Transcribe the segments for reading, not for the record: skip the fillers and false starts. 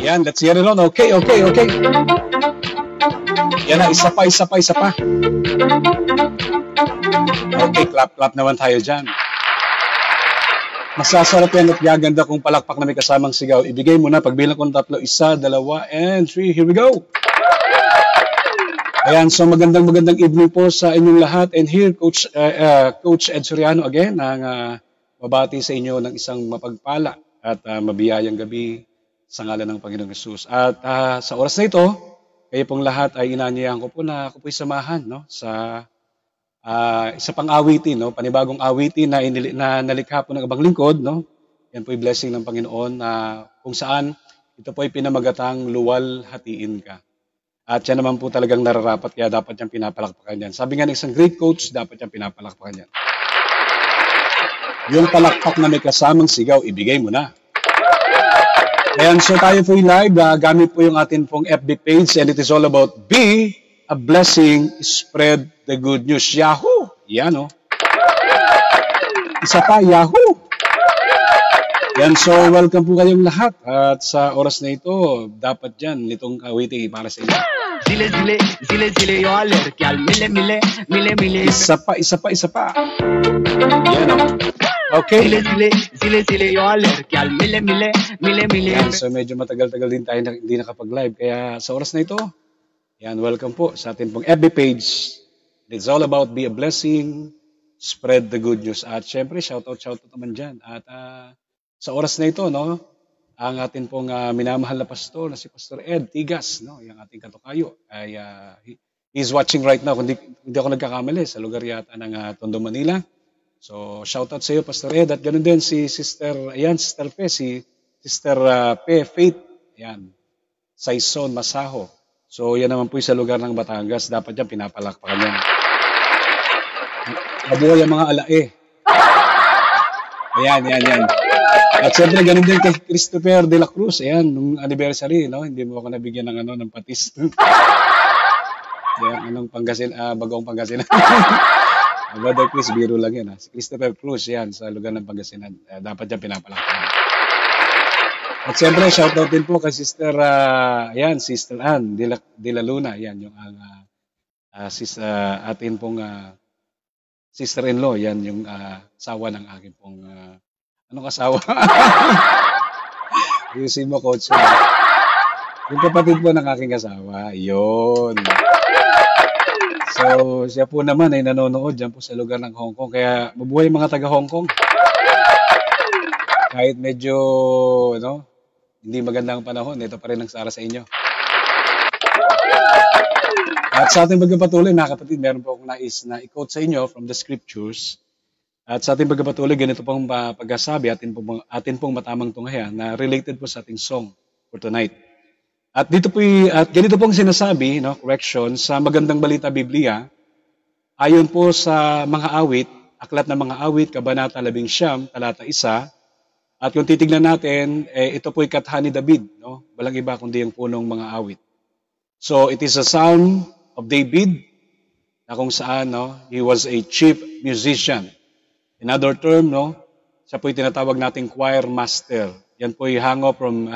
Yan, let's hear it on. Okay. Yan na, isa pa. Okay, clap naman tayo dyan. Masasarap yan at gaganda kung palakpak na may kasamang sigaw. Ibigay mo na, pagbilang ko ng 3, 1, 2, and 3. Here we go! Ayan, so magandang evening po sa inyong lahat. And here, Coach Ed Soriano again, ang mabati sa inyo ng isang mapagpala at mabiyayang gabi sa ngalan ng Panginoong Hesus. At sa oras na ito, kayo pong lahat ay inaanyayahan ko po na ako po'y samahan sa isa pang awitin, panibagong awitin na nalikha po ng ibang lingkod. Yan po'y blessing ng Panginoon kung saan ito po'y pinamagatang luwalhatiin ka. At yan naman po talagang nararapat, kaya dapat niyang pinapalakpakan yan. Sabi nga ng isang great coach, dapat niyang pinapalakpakan yan. Yung palakpak na may kasamang sigaw, ibigay mo na. Ayan, so tayo po'y live. Gamit po yung atin pong FB page, and it is all about be a blessing, spread the good news. Yahoo! Yan, Isa pa, Yahoo! Yan, so welcome po kayong lahat. At sa oras na ito, dapat dyan, nitong awiting para sa inyo. Zile, yo alergial, mile. Isa pa. Yan, Okay. Zile, yo alergial, mile. Yan, so medyo matagal-tagal din tayo hindi nakapag-live. Kaya sa oras na ito, yan, welcome po sa atin pong FB page. It's all about be a blessing, spread the good news. At syempre, shoutout naman dyan. At sa oras na ito, ang atin pong minamahal na pastor na si Pastor Ed Tigas, yung ating katukayo, ay he's watching right now, kung hindi ako nagkakamali, sa lugar yata ng Tondo, Manila. So, shoutout sa iyo, Pastor Ed. At ganun din si Sister Pe, Sister Pe, Faith, Saison, Masaho. So, yan naman po sa lugar ng Batangas. Dapat yan, pinapalakpakan yan. Mabuhay ang mga alae. Ayan. At siyempre, ganun din kay Christopher de la Cruz. Ayan, nung anniversary, hindi mo ako nabigyan ng patis. Ayan, Bagong Pangasinan. Brother Chris, biro lang yan. Si Christopher Cruz, yan, sa lugar ng Pangasinan. Dapat yan pinapalakpakan. At siyempre, shoutout din po kay Sister Ann de la Luna. Yan, yung atin pong sister-in-law. Yan, yung asawa ng aking pong anong asawa? Ayusin mo, Coach. Yung kapatid po ng aking asawa. Yun. So, siya po naman ay nanonood dyan po sa lugar ng Hong Kong. Kaya mabuhay mga taga Hong Kong. Kahit medyo, hindi magandang panahon, ito pa rin ang sara sa inyo. At sa ating pagpapatuloy, mga kapatid, meron po akong nais na i-quote sa inyo from the scriptures. At sa ating pagpapatuloy, ganito pong pagkasabi, atin pong matamang tunghayan na related po sa ating song for tonight. At ganito pong sinasabi, correction, sa Magandang Balita Biblia, ayon po sa mga awit, Aklat ng Mga Awit, Kabanata 11, Talata 1, at kung titignan natin, ito po'y katha ni David, walang iba kundi yung punong mga awit. So, it is a psalm of David, na kung saan, he was a chief musician. In other term, siya po'y tinatawag nating choir master. Yan po'y hango from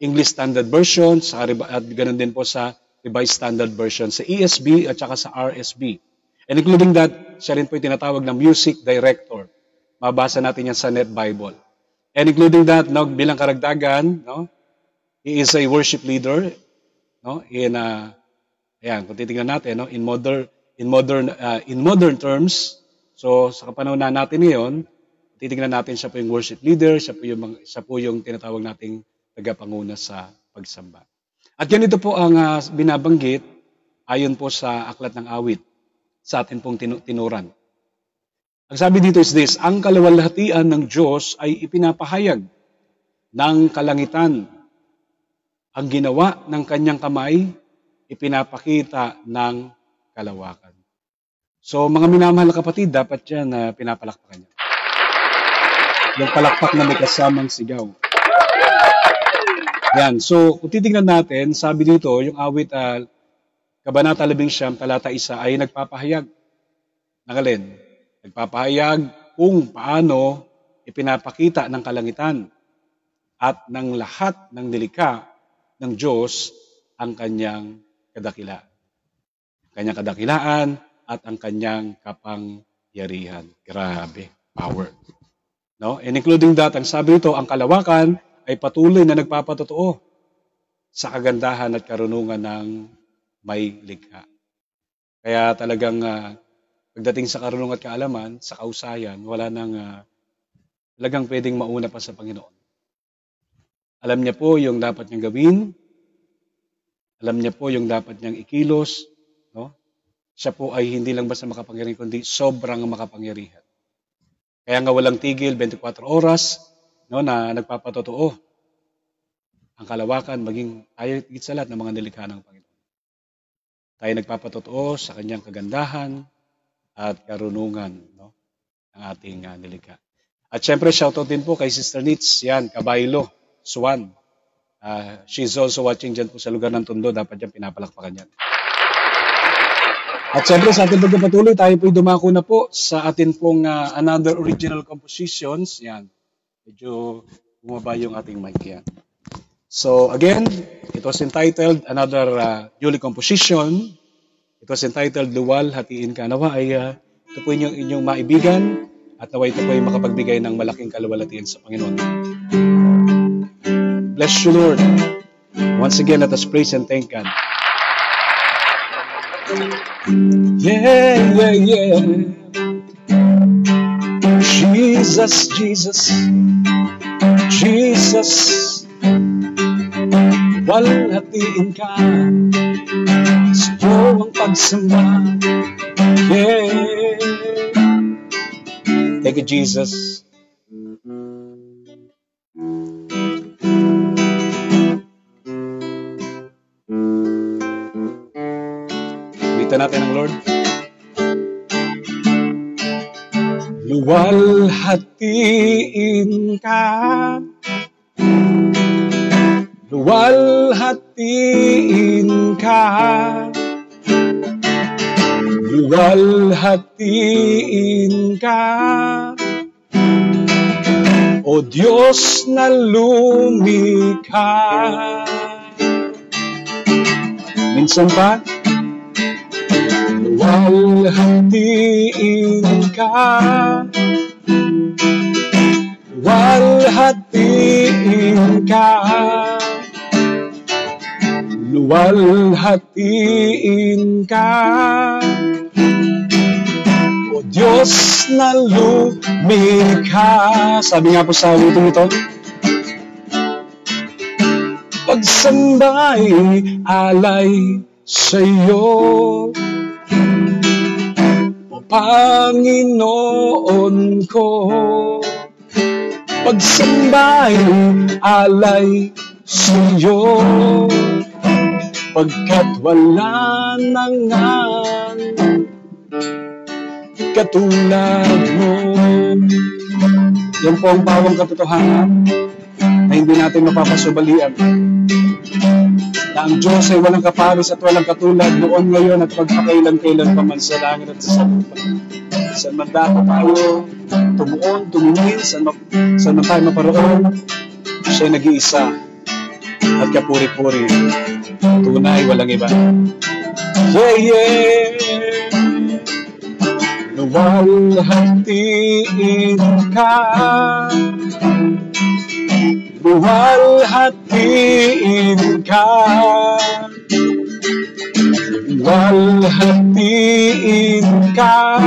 English Standard Version, at ganoon din po sa Revised Standard Version, sa ESV at saka sa RSV. And including that, siya rin po'y tinatawag ng music director. Mabasa natin yan sa Net Bible. And including that, bilang karagdagan, he is a worship leader, kung titingnan natin, in modern terms. So, sa kapanahon natin ngayon, titingnan natin siya po yung worship leader, siya po yung tinatawag nating tagapanguna sa pagsamba. At ganito po ang binabanggit ayon po sa Aklat ng Awit sa atin pong tinuran. Ang sabi dito is this: ang kaluwalhatian ng Diyos ay ipinapahayag ng kalangitan. Ang ginawa ng kanyang kamay, ipinapakita ng kalawakan. So, mga minamahal na kapatid, dapat yan na pinapalakpakan niya. Yung palakpak na may kasamang sigaw. Yan. So, kung titignan natin, sabi dito, yung awit Kabanata 11, Talata 1 ay nagpapahayag. Nakalin? Nagpapahayag kung paano ipinapakita ng kalangitan at ng lahat ng nilikha ng Diyos ang kanyang kadakilaan. Kanyang kadakilaan at ang kanyang kapangyarihan. Grabe, power. No? And including that, ang sabi nito, ang kalawakan ay patuloy na nagpapatotoo sa kagandahan at karunungan ng may likha. Kaya talagang pagdating sa karunungan at kaalaman, sa kausayan, wala nang talagang pwedeng mauna pa sa Panginoon. Alam niya po yung dapat niyang gawin. Alam niya po yung dapat niyang ikilos. No? Siya po ay hindi lang basta makapangyarihan, kundi sobrang makapangyarihan. Kaya nga walang tigil, 24 oras, no, na nagpapatotoo ang kalawakan, maging tayo higit sa lahat ng mga nilikha ng Panginoon. Tayo nagpapatotoo sa kanyang kagandahan at karunungan, no, ng ating nilikha. At syempre, shoutout din po kay Sister Nitz, yan, Kabaylo, Swan. She's also watching dyan po sa lugar ng Tondo, dapat dyan pinapalakpakan yan. At syempre, sa ating pagpapatuloy, tayo po'y dumako na po sa atin pong another original compositions. Yan. Medyo bumaba yung ating mic yan. So again, it was entitled another Yuli composition. It was entitled Luwal, Hatiin Ka. Nawa ay ito po inyong maibigan at nawa ito po ay makapagbigay ng malaking kaluwalhatian sa Panginoon. Bless you, Lord. Once again, let us praise and thank God. Yeah, yeah, yeah. Jesus, Jesus, Jesus, walhatiin ka sa iyo ang pagsamba. Yeah. Thank you, Jesus. Natin ang Lord. Luwalhatiin ka, luwalhatiin ka, luwalhatiin ka, O Diyos na lumikha. Minsan pa, walhatiin ka, walhatiin ka, luwalhatiin ka, O Diyos na lumikha. Sabi nga po sa witong ito, pagsambay alay sa iyo, O Panginoon ko, pagsambay alay sa iyo, pagkat wala na ngang katulad mo. Yan po ang pawang katotohanan na hindi natin mapapasubalian, na ang Diyos ay walang kapares at walang katulad noon, ngayon at magpakailan-kailan pa man sa langit at sa lupa. Saan man dapat tayo tumuon, tumingin, saan man tayo maparoon, siya'y nag-iisa at kapuri-puri. Tunay, walang iba. Yeah, yeah. Luwalhatiin ka, luwalhatiin ka, luwalhatiin ka,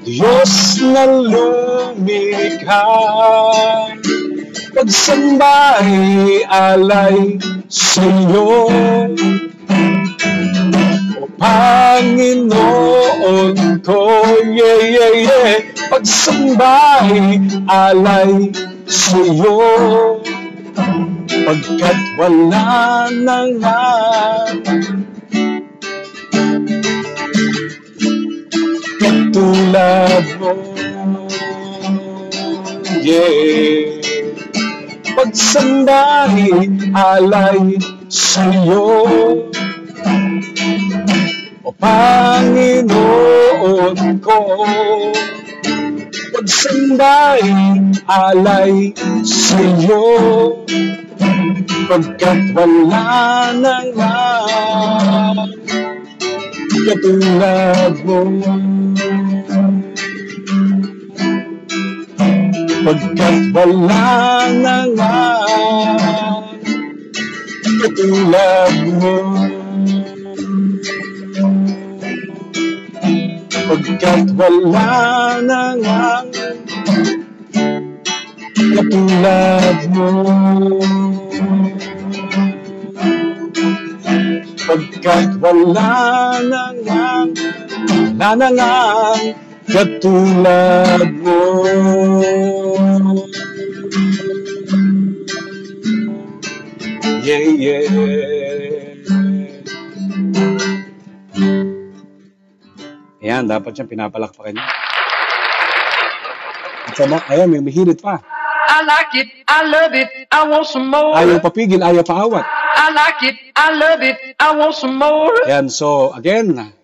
Diyos na lumikha. Pagsambay alay sa iyo, O Panginoon ko, yeah, yeah, yeah. Pagsambay alay sa iyo, pagkat wala na nga katulad mo. Yeah. Pagsambay alay sa iyo, O Panginoon ko, pagsambay alay sa'yo, pagkat wala na nga katulad mo. Pagkat wala na nga katulad mo. Pagkat wala na nga katulad mo. Pagkat wala na nga katulad mo. Yeah, yeah. Ayan, dapat siyang pinapalakpakan niya. At sama, ayan, may mahirit pa. I like it, I love it, I want some more. Ayaw papigil, ayaw paawat. I like it, I love it, I want some more. Ayan, so again,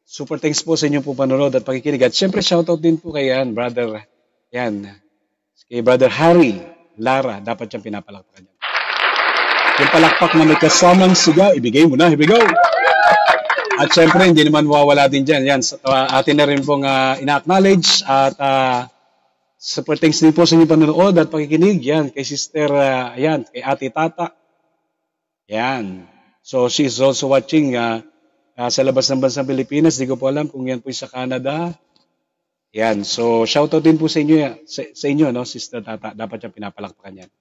super thanks po sa inyo po panonood at pakikinig. At syempre, shoutout din po kay brother, kay brother Harry Lara, dapat siyang pinapalakpakan niya. Yung palakpak na may kasamang sigaw, ibigay mo na, here we go. At syempre, hindi naman mawawala din dyan. Yan, atin na rin pong ina-acknowledge at super thanks din po sa inyo panonood at pakikinig. Yan, kay sister, kay ate Tata. Yan. So, she is also watching sa labas ng bansang Pilipinas. Di ko po alam kung yan po sa Canada. Yan. So, shoutout din po sa inyo, sa inyo, no, sister Tata. Dapat siyang pinapalakpakan yan.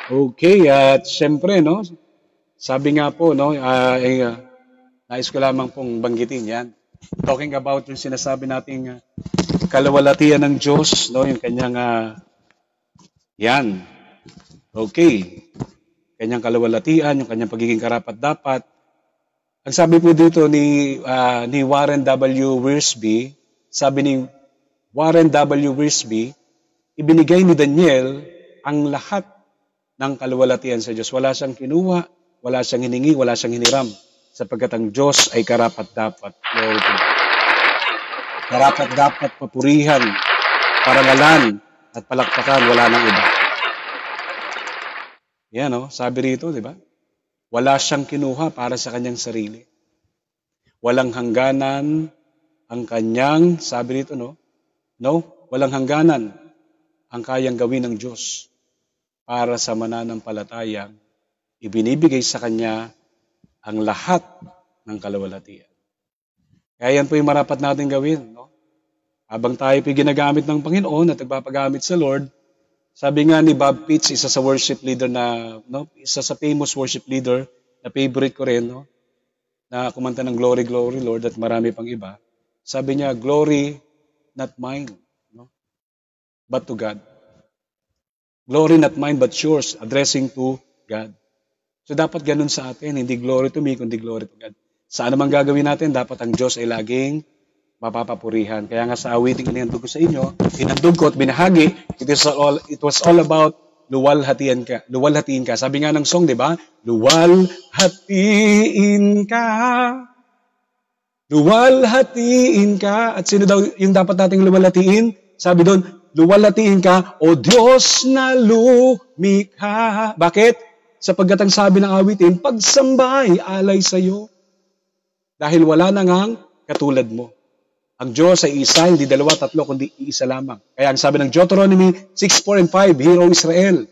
Okay, at syempre, no, sabi nga po, no, nais ko lamang pong banggitin yan. Talking about yung sinasabi nating kalawalatian ng Diyos, no, yung kanyang, yan. Okay. Kanyang kalawalatian, yung kanyang pagiging karapat-dapat. Ang sabi po dito ni Warren W. Wiersbe, sabi ni Warren W. Wiersbe, ibinigay ni Daniel ang lahat ng kalawalatian sa Diyos. Wala siyang kinuha, wala siyang hiningi, wala siyang hiniram, sapagkat ang Diyos ay karapat-dapat. Karapat-dapat papurihan, parangalan, at palakpakan, wala nang iba. Yan, no? Sabi rito, di ba? Wala siyang kinuha para sa kanyang sarili. Walang hangganan ang kanyang, sabi rito, no? No? Walang hangganan ang kayang gawin ng Diyos para sa mananampalatayang ibinibigay sa Kanya ang lahat ng kalawalatian. Kaya yan po yung marapat natin gawin. No? Habang tayo po ginagamit ng Panginoon at nagpapagamit sa Lord, sabi nga ni Bob Pitts, isa sa worship leader isa sa famous worship leader na favorite ko rin, no? Na kumanta ng Glory, Glory, Lord at marami pang iba. Sabi niya, glory not mine, no? But to God. Glory not mine but yours, addressing to God. So dapat ganun sa atin, hindi glory to me, kundi glory to God. Saan naman gagawin natin, dapat ang Diyos ay laging mapapapurihan. Kaya nga sa awiting inihantog ko sa inyo, hinandog ko at binahagi, it was all about luwalhatiin ka. Sabi nga ng song, di ba? Luwalhatiin ka. Luwalhatiin ka. At sino daw yung dapat nating luwalhatiin? Sabi doon, luwalhatiin ka, O Diyos na lumikha. Bakit? Sapagkat ang sabi ng awitin, pagsambay alay sa iyo. Dahil wala na ngang katulad mo. Ang Diyos ay isa, hindi dalawa, tatlo, kundi isa lamang. Kaya ang sabi ng Deuteronomy 6:4 and 5, Hear, O Israel.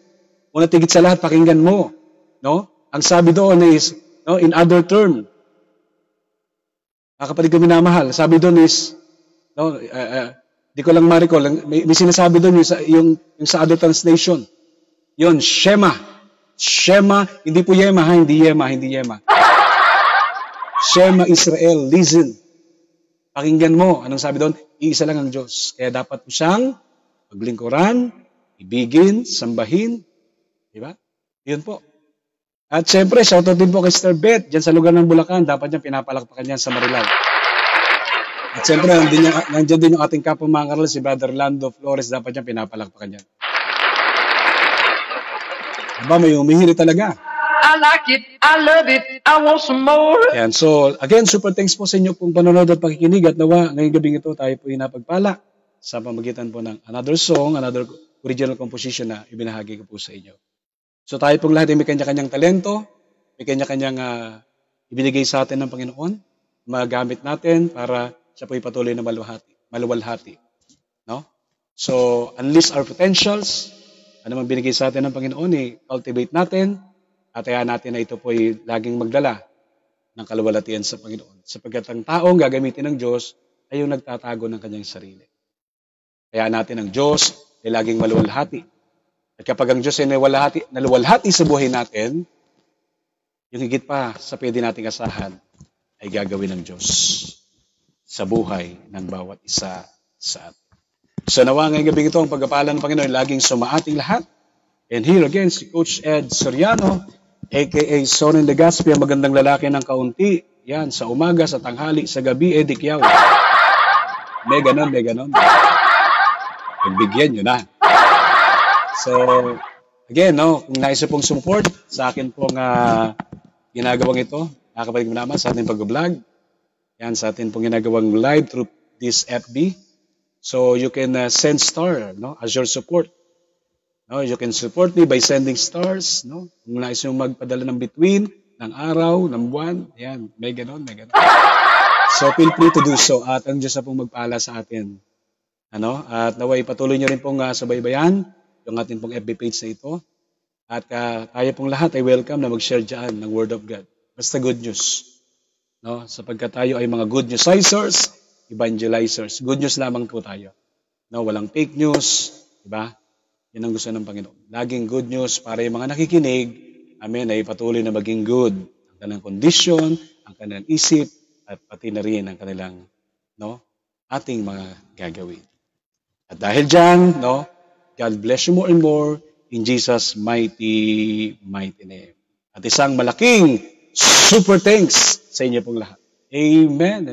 Una tigit sa lahat, pakinggan mo. No? Ang sabi doon is, no, in other term, kapatid ko minamahal, sabi doon is, no, di ko lang ma-recall, may sinasabi doon yung sa other translation. Yun, Shema. Shema, hindi po Yema, hindi Yema. Shema Israel, listen. Pakinggan mo. Anong sabi doon? Iisa lang ang Diyos. Kaya dapat mo siyang paglingkuran, ibigin, sambahin. Diba? Yun po. At syempre, shoutout din po kay Sister Beth, dyan sa lugar ng Bulacan. Dapat niya pinapalakpakan yan sa Marilao. At syempre, nandiyan din yung ating kapwa mga karal, si Brother Lando Flores. Dapat niya pinapalakpakan yan. Aba, may umihiri talaga. I like it, I love it, I want some more. Yan. So, again, super thanks po sa inyo pong panonood at pakikinig at nawa ngayong gabing ito tayo po napagpala sa pamagitan po ng another song, another original composition na ibinahagi ko po sa inyo. So, tayo pong lahat ay may kanya-kanyang talento, may kanya-kanyang ibinigay sa atin ng Panginoon, magamit natin para siya po patuloy na maluwalhati. No? So, unleash our potentials. Ano man binigay sa atin ng Panginoon, cultivate natin at hayaan natin na ito po ay laging magdala ng kaluwalhatian sa Panginoon. Sapagkat ang taong gagamitin ng Diyos ay yung nagtatago ng kanyang sarili. Hayaan natin ang Diyos ay laging maluwalhati. At kapag ang Diyos ay naluwalhati sa buhay natin, yung higit pa sa pwede nating asahan ay gagawin ng Diyos sa buhay ng bawat isa sa atin. So nawa ngayong gabi ito ang pagpapala ng Panginoon laging sumaating lahat. And here again, si Coach Ed Soriano, a.k.a. Soren Legazpi, ang magandang lalaki ng kaunti. Yan, sa umaga, sa tanghali, sa gabi, Edikyaw. May ganon. Pagbigyan nyo na. So, again, kung nais pong support sa akin pong ginagawang ito, nakakapalik mo naman sa ating pag-vlog. Yan, sa ating pong ginagawang live through this FB. So, you can send star as your support. You can support me by sending stars. Kung nais nyo magpadala ng between, ng araw, ng buwan, yan, may ganon. So, feel free to do so. At ang Diyos na pong magpala sa atin. At naway patuloy nyo rin pong sabaybayan yung ating pong FB page na ito. At tayo pong lahat ay welcome na mag-share dyan ng Word of God. Basta good news. Sapagkat tayo ay mga good newsizers, evangelizers. Good news lamang po tayo. Walang fake news. Diba? Yan ang gusto ng Panginoon. Laging good news para yung mga nakikinig, amen, ay patuloy na maging good. Ang kanilang kondisyon, ang kanilang isip, at pati na rin ang kanilang ating mga gagawin. At dahil dyan, God bless you more and more in Jesus' mighty name. At isang malaking super thanks sa inyo pong lahat. Amen.